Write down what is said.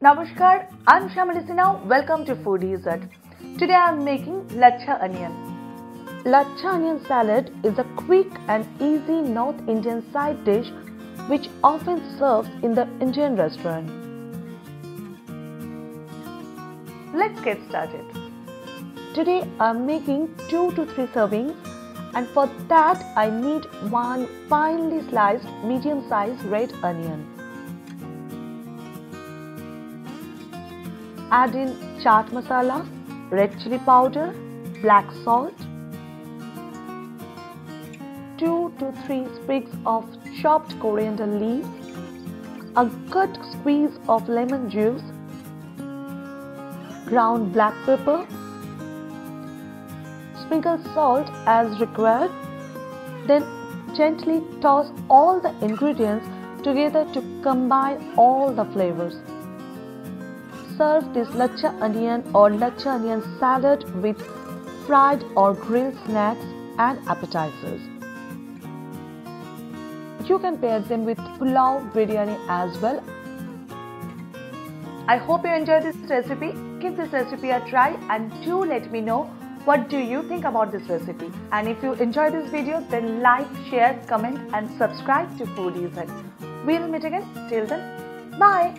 Namaskar, I'm Shamali Sinha. Welcome to Foodie. Today I'm making Lachha onion. Lachha onion salad is a quick and easy North Indian side dish which often serves in the Indian restaurant. Let's get started. Today I'm making 2 to 3 servings, and for that I need one finely sliced medium-sized red onion. Add in chaat masala, red chilli powder, black salt, 2 to 3 sprigs of chopped coriander leaves, a good squeeze of lemon juice, ground black pepper, sprinkle salt as required, then gently toss all the ingredients together to combine all the flavors. Serve this lachha onion or lachha onion salad with fried or grilled snacks and appetizers. You can pair them with pulao, biryani as well. I hope you enjoyed this recipe. Give this recipe a try and do let me know what do you think about this recipe. And if you enjoyed this video, then like, share, comment and subscribe to Foodie. We'll meet again. Till then, bye.